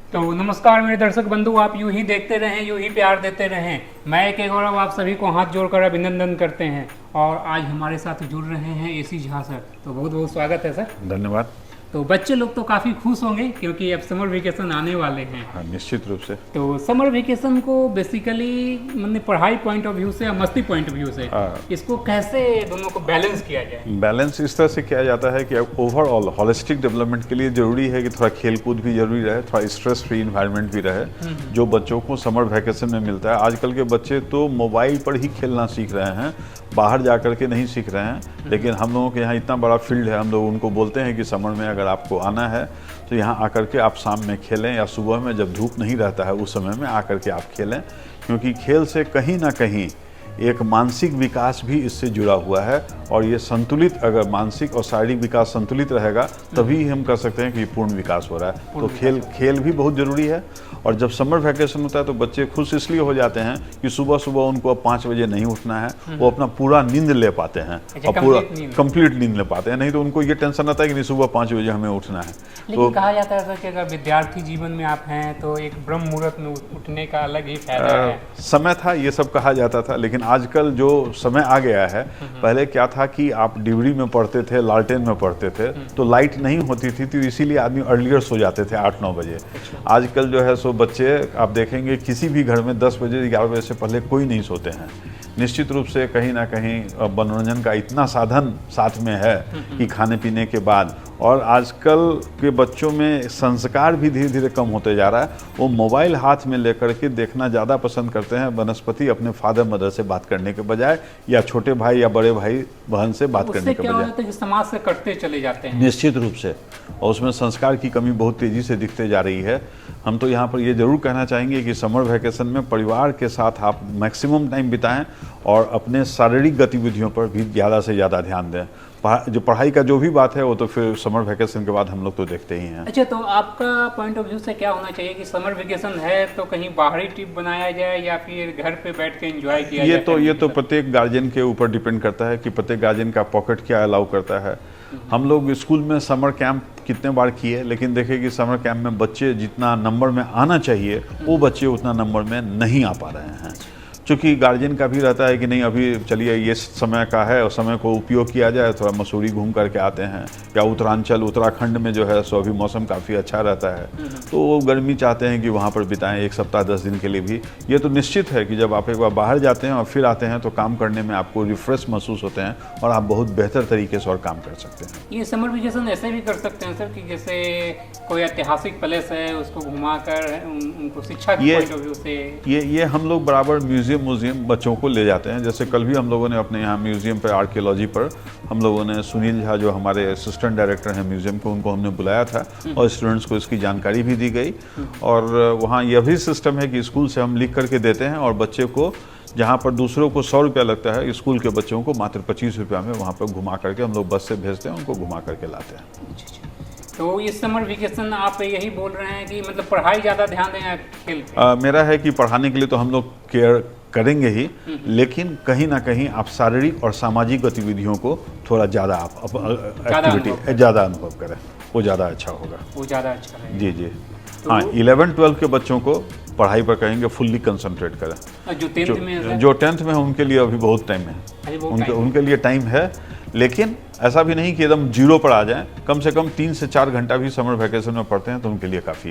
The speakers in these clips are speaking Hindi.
तो नमस्कार मेरे दर्शक बंधु, आप यूं ही देखते रहें, यूं ही प्यार देते रहें। मैं के गौरव आप सभी को हाथ जोड़कर अभिनंदन करते हैं। और आज हमारे साथ जुड़ रहे हैं एसी झा सर, तो बहुत बहुत स्वागत है सर। धन्यवाद। तो बच्चे लोग तो काफ़ी खुश होंगे क्योंकि अब समर वेकेशन आने वाले हैं। हाँ, निश्चित रूप से। तो समर वेकेशन को बेसिकली मतलब पढ़ाई पॉइंट ऑफ व्यू से या मस्ती पॉइंट ऑफ व्यू से इसको कैसे दोनों को बैलेंस किया जाए? बैलेंस इस तरह से किया जाता है कि ओवरऑल हॉलिस्टिक डेवलपमेंट के लिए जरूरी है कि थोड़ा खेल कूद भी जरूरी रहे, थोड़ा स्ट्रेस फ्री इन्वायरमेंट भी रहे, जो बच्चों को समर वैकेशन में मिलता है। आजकल के बच्चे तो मोबाइल पर ही खेलना सीख रहे हैं, बाहर जा कर के नहीं सीख रहे हैं। लेकिन हम लोगों के यहाँ इतना बड़ा फील्ड है, हम लोग उनको बोलते हैं कि समर में अगर आपको आना है तो यहाँ आकर के आप शाम में खेलें या सुबह में जब धूप नहीं रहता है उस समय में आकर के आप खेलें, क्योंकि खेल से कहीं ना कहीं एक मानसिक विकास भी इससे जुड़ा हुआ है। और ये संतुलित, अगर मानसिक और शारीरिक विकास संतुलित रहेगा तभी हम कह सकते हैं कि पूर्ण विकास हो रहा है। तो खेल भी बहुत ज़रूरी है। और जब समर वैकेशन होता है तो बच्चे खुश इसलिए हो जाते हैं कि सुबह सुबह उनको अब 5 बजे नहीं उठना है, वो अपना पूरा नींद ले पाते हैं और पूरा कंप्लीट नींद ले पाते हैं। नहीं तो उनको ये टेंशन आता है कि नहीं सुबह 5 बजे हमें उठना है। लेकिन कहा जाता है सर कि अगर विद्यार्थी जीवन में आप हैं तो एक ब्रह्म मुहूर्त में उठने का अलग ही फायदा है। समय था, ये सब कहा जाता था, लेकिन आजकल जो समय आ गया है, पहले क्या था कि आप डिबरी में पढ़ते थे, लालटेन में पढ़ते थे, तो लाइट नहीं होती थी, तो इसीलिए आदमी अर्लियर सो जाते थे 8-9 बजे। आजकल जो है सो बच्चे आप देखेंगे किसी भी घर में 10 बजे 11 बजे से पहले कोई नहीं सोते हैं। निश्चित रूप से कहीं ना कहीं मनोरंजन का इतना साधन साथ में है कि खाने पीने के बाद, और आजकल के बच्चों में संस्कार भी धीरे धीरे कम होते जा रहा है। वो मोबाइल हाथ में लेकर के देखना ज़्यादा पसंद करते हैं बनस्पति अपने फादर मदर से बात करने के बजाय, या छोटे भाई या बड़े भाई बहन से बात करने के बजाय। तो समाज से कटते चले जाते हैं निश्चित रूप से, और उसमें संस्कार की कमी बहुत तेज़ी से दिखते जा रही है। हम तो यहाँ पर ये ज़रूर कहना चाहेंगे कि समर वैकेशन में परिवार के साथ आप मैक्सिमम टाइम बिताएं और अपने शारीरिक गतिविधियों पर भी ज़्यादा से ज़्यादा ध्यान दें। जो पढ़ाई का जो भी बात है वो तो फिर समर वैकेशन के बाद हम लोग तो देखते ही हैं। अच्छा, तो आपका पॉइंट ऑफ व्यू से क्या होना चाहिए कि समर वेकेशन है तो कहीं बाहरी ट्रिप बनाया जाए या फिर घर पे बैठ के एंजॉय किया जाए? ये तो प्रत्येक गार्जियन के ऊपर डिपेंड करता है कि प्रत्येक गार्जियन का पॉकेट क्या अलाउ करता है। हम लोग स्कूल में समर कैंप कितने बार किए, लेकिन देखें कि समर कैंप में बच्चे जितना नंबर में आना चाहिए वो बच्चे उतना नंबर में नहीं आ पा रहे हैं। चूँकि गार्जियन का भी रहता है कि नहीं अभी चलिए ये समय का है और समय को उपयोग किया जाए, थोड़ा मसूरी घूम करके आते हैं, या उत्तरांचल उत्तराखंड में जो है सो अभी मौसम काफ़ी अच्छा रहता है तो वो गर्मी चाहते हैं कि वहाँ पर बिताएं 1 सप्ताह 10 दिन के लिए भी। ये तो निश्चित है कि जब आप एक बार बाहर जाते हैं और फिर आते हैं तो काम करने में आपको रिफ्रेश महसूस होते हैं और आप बहुत बेहतर तरीके से और काम कर सकते हैं। ये समर वेकेशन ऐसे भी कर सकते हैं सर कि जैसे कोई ऐतिहासिक प्लेस है उसको घुमा कर उनको शिक्षा के पॉइंट ऑफ व्यू से ये हम लोग बराबर म्यूजियम बच्चों को ले जाते हैं। जैसे कल भी हम लोगों ने अपने यहाँ म्यूजियम पर आर्कियोलॉजी पर हम लोगों ने सुनील झा जो हमारे असिस्टेंट डायरेक्टर हैं म्यूजियम को, उनको हमने बुलाया था और स्टूडेंट्स को इसकी जानकारी भी दी गई। और वहाँ यह भी सिस्टम है कि स्कूल से हम लिख करके देते हैं और बच्चे को जहाँ पर दूसरों को 100 रुपया लगता है, स्कूल के बच्चों को मात्र 25 रुपया में वहाँ पर घुमा करके हम लोग बस से भेजते हैं, उनको घुमा करके लाते हैं। तो इस समर वेकेशन आप यही बोल रहे हैं कि मतलब पढ़ाई ज़्यादा ध्यान दें या खेल पे? मेरा है कि पढ़ाने के लिए तो हम लोग केयर करेंगे ही, लेकिन कहीं ना कहीं आप शारीरिक और सामाजिक गतिविधियों को थोड़ा ज़्यादा एक्टिविटी ज़्यादा अनुभव करें, वो ज़्यादा अच्छा होगा, वो ज़्यादा अच्छा है। जी। तो हाँ, 11-12 के बच्चों को पढ़ाई पर कहेंगे फुल्ली कंसंट्रेट करें। जो 10th में है उनके लिए अभी बहुत टाइम है, उनके लिए टाइम है, लेकिन ऐसा भी नहीं कि एकदम जीरो पर आ जाएं। कम से कम 3 से 4 घंटा भी समर वैकेशन में पढ़ते हैं तो उनके लिए काफ़ी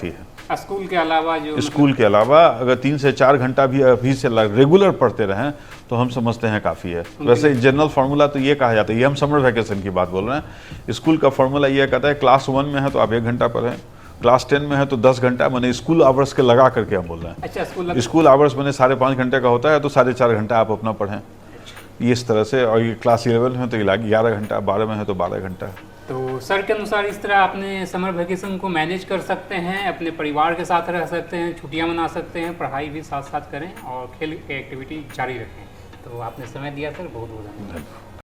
है। स्कूल के अलावा अगर 3 से 4 घंटा भी अभी से रेगुलर पढ़ते रहें तो हम समझते हैं काफ़ी है। वैसे जनरल फार्मूला तो ये कहा जाता है, ये हम समर वैकेशन की बात बोल रहे हैं। स्कूल का फार्मूला ये कहता है क्लास 1 में है तो आप 1 घंटा पढ़ें, क्लास 10 में है तो 10 घंटा, मैंने स्कूल आवर्स के लगा करके हम बोल रहे हैं। अच्छा, स्कूल आवर्स मैंने 5.5 घंटे का होता है तो 4.5 घंटा आप अपना पढ़ें, इस तरह से। और ये क्लास 11 में तो 11 घंटा, 12 में है तो 12 घंटा। तो सर के अनुसार इस तरह अपने समर वेकेशन को मैनेज कर सकते हैं, अपने परिवार के साथ रह सकते हैं, छुट्टियां मना सकते हैं, पढ़ाई भी साथ साथ करें और खेल की एक्टिविटी जारी रखें। तो आपने समय दिया सर, बहुत बहुत धन्यवाद।